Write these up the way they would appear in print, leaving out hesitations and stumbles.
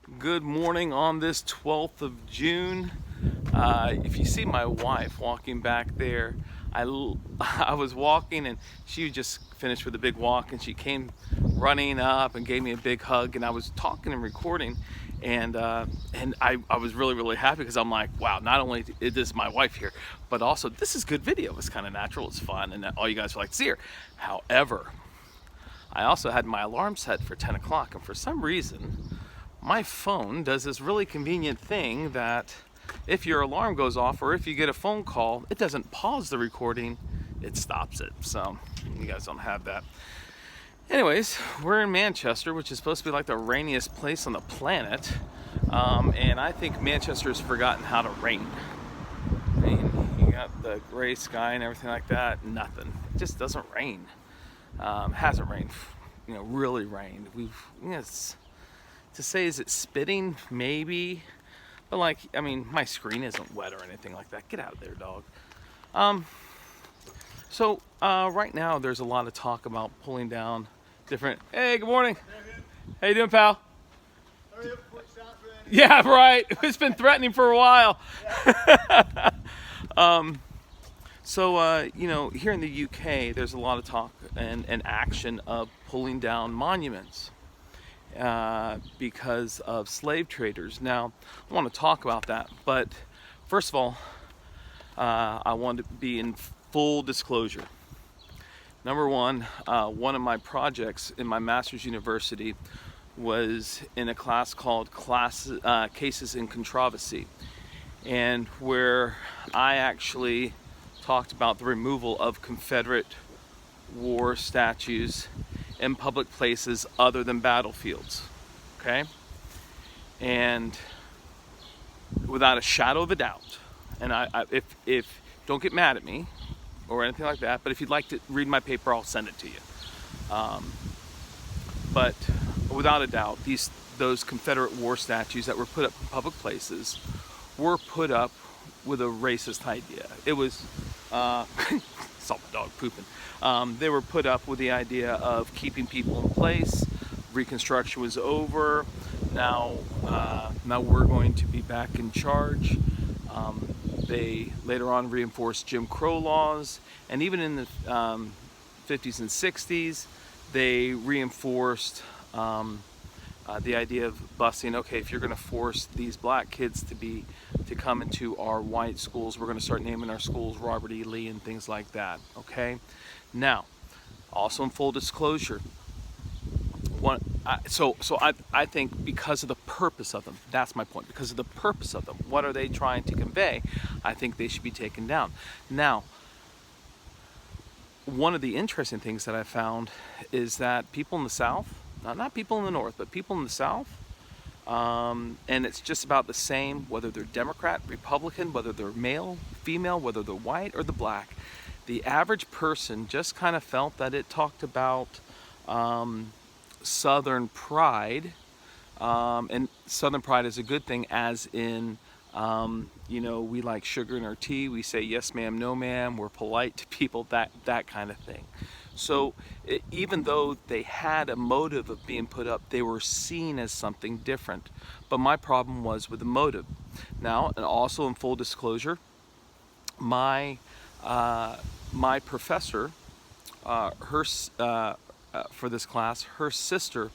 Good morning on this 12th of June. If you see my wife walking back there, I was walking and she just finished with a big walk and she came running up and gave me a big hug, and I was talking and recording, and I was really happy because I'm like, wow, not only is this my wife here, but also this is good video. It's kind of natural, it's fun, and all you guys are like to see her. However, I also had my alarm set for 10 o'clock, and for some reason my phone does this really convenient thing that if your alarm goes off or if you get a phone call, it doesn't pause the recording, it stops it. So you guys don't have that. Anyways, we're in Manchester, which is supposed to be like the rainiest place on the planet, and I think Manchester has forgotten how to rain. I mean, you got the gray sky and everything like that, nothing. It just doesn't rain. Hasn't rained, really rained. To say, is it spitting? Maybe. But my screen isn't wet or anything like that. Get out of there, dog. Right now there's a lot of talk about pulling down different... Hey, good morning. How you doing, pal? Yeah, right. It's been threatening for a while. Here in the UK, there's a lot of talk and action of pulling down monuments because of slave traders. Now, I want to talk about that, but first of all, I want to be in full disclosure. Number one of my projects in my master's university was in a class called Cases in Controversy, and where I actually talked about the removal of Confederate war statues in public places other than battlefields. Okay? And without a shadow of a doubt, and if don't get mad at me or anything like that, but if you'd like to read my paper, I'll send it to you. But without a doubt, those Confederate war statues that were put up in public places were put up with a racist idea. It was saw the dog pooping. They were put up with the idea of keeping people in place. Reconstruction was over. Now we're going to be back in charge. They later on reinforced Jim Crow laws, and even in the 50s and 60s, they reinforced the idea of busing. Okay, if you're going to force these black kids to come into our white schools, we're going to start naming our schools Robert E. Lee and things like that. Okay, now, also in full disclosure, I think because of the purpose of them, that's my point. Because of the purpose of them, what are they trying to convey? I think they should be taken down. Now, one of the interesting things that I found is that people in the South, not people in the North, but people in the South, and it's just about the same, whether they're Democrat, Republican, whether they're male, female, whether they're white or the black. The average person just kind of felt that it talked about Southern pride, and Southern pride is a good thing, as in, we like sugar in our tea, we say yes ma'am, no ma'am, we're polite to people, that kind of thing. So even though they had a motive of being put up, they were seen as something different. But my problem was with the motive. Now, and also in full disclosure, my professor, for this class, her sister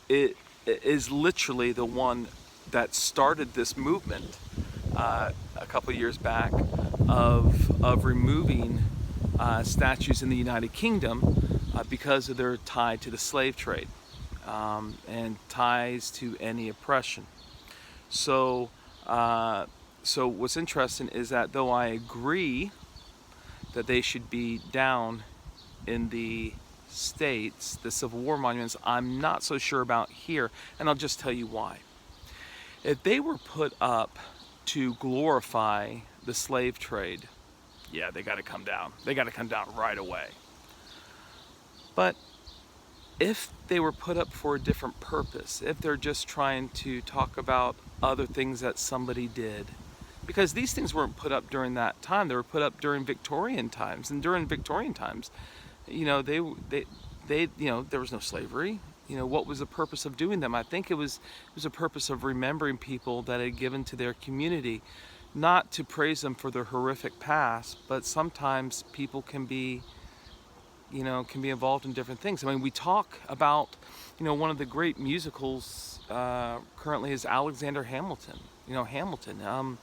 is literally the one that started this movement a couple years back of removing statues in the United Kingdom because of their tie to the slave trade and ties to any oppression. So what's interesting is that though I agree that they should be down in the States, the Civil War monuments, I'm not so sure about here, and I'll just tell you why. If they were put up to glorify the slave trade, yeah, they got to come down. They got to come down right away. But if they were put up for a different purpose, if they're just trying to talk about other things that somebody did, because these things weren't put up during that time, they were put up during Victorian times, and during Victorian times, there was no slavery. what was the purpose of doing them? I think it was a purpose of remembering people that had given to their community, not to praise them for their horrific past, but sometimes people can be involved in different things. I mean, we talk about, one of the great musicals currently is Alexander Hamilton. Hamilton.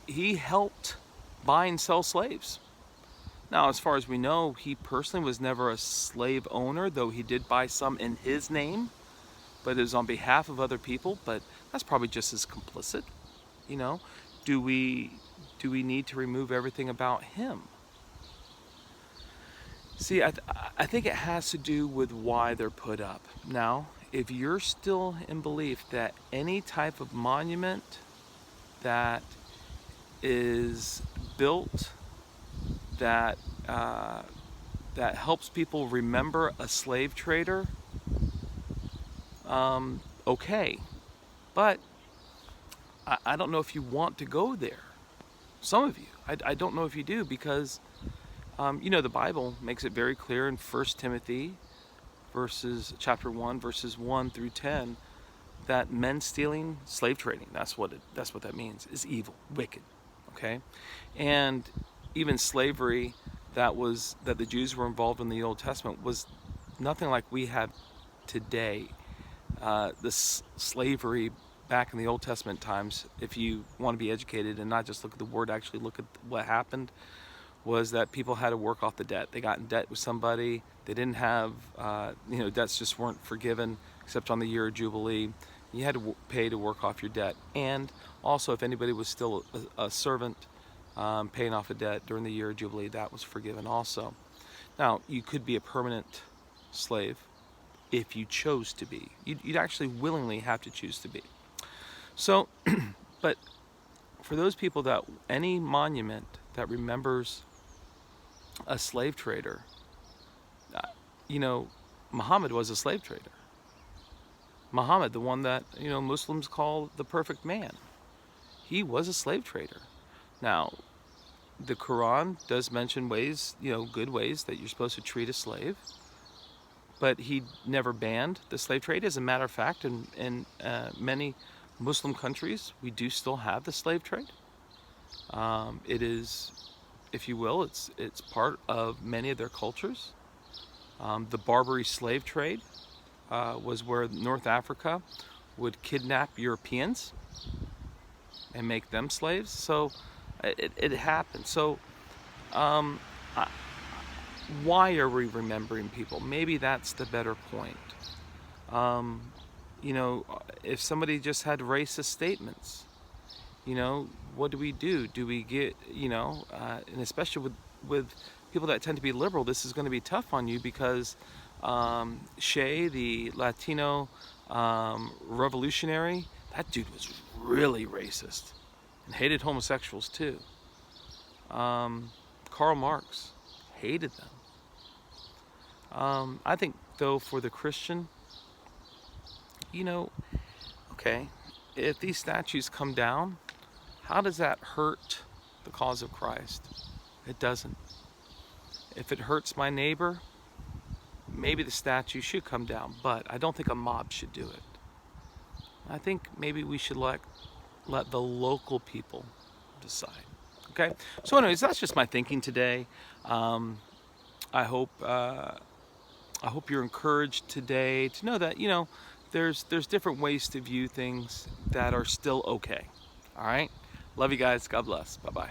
He helped buy and sell slaves. Now, as far as we know, he personally was never a slave owner, though he did buy some in his name, but it was on behalf of other people. But that's probably just as complicit. Do we need to remove everything about him? See, I think it has to do with why they're put up. Now, if you're still in belief that any type of monument that is built that helps people remember a slave trader, okay. But I don't know if you want to go there. Some of you, I don't know if you do, because the Bible makes it very clear in 1 Timothy chapter 1 verses 1 through 10 that men stealing, slave trading, that's what that means, is evil, wicked. Okay? And even slavery that the Jews were involved in the Old Testament was nothing like we have today. This slavery back in the Old Testament times, if you want to be educated and not just look at the word, actually look at what happened, was that people had to work off the debt. They got in debt with somebody. They didn't have, debts just weren't forgiven except on the year of Jubilee. You had to pay to work off your debt. And also, if anybody was still a servant paying off a debt during the year of Jubilee, that was forgiven also. Now, you could be a permanent slave if you chose to be. You'd actually willingly have to choose to be. So, but for those people that any monument that remembers a slave trader, Muhammad was a slave trader. Muhammad, the one that, Muslims call the perfect man, he was a slave trader. Now, the Quran does mention ways, good ways that you're supposed to treat a slave, but he never banned the slave trade. As a matter of fact, in many Muslim countries, we do still have the slave trade. It is, if you will, it's part of many of their cultures. The Barbary slave trade was where North Africa would kidnap Europeans and make them slaves. So it happened. So why are we remembering people? Maybe that's the better point. If somebody just had racist statements, what do we do? Do we get, and especially with people that tend to be liberal, this is going to be tough on you, because Che, the Latino revolutionary, that dude was really racist and hated homosexuals too. Karl Marx hated them. I think, though, for the Christian, okay, if these statues come down, how does that hurt the cause of Christ? It doesn't. If it hurts my neighbor, maybe the statue should come down, but I don't think a mob should do it. I think maybe we should let the local people decide. Okay? So anyways, that's just my thinking today. I hope you're encouraged today to know that, there's different ways to view things that are still okay. All right? Love you guys. God bless. Bye-bye.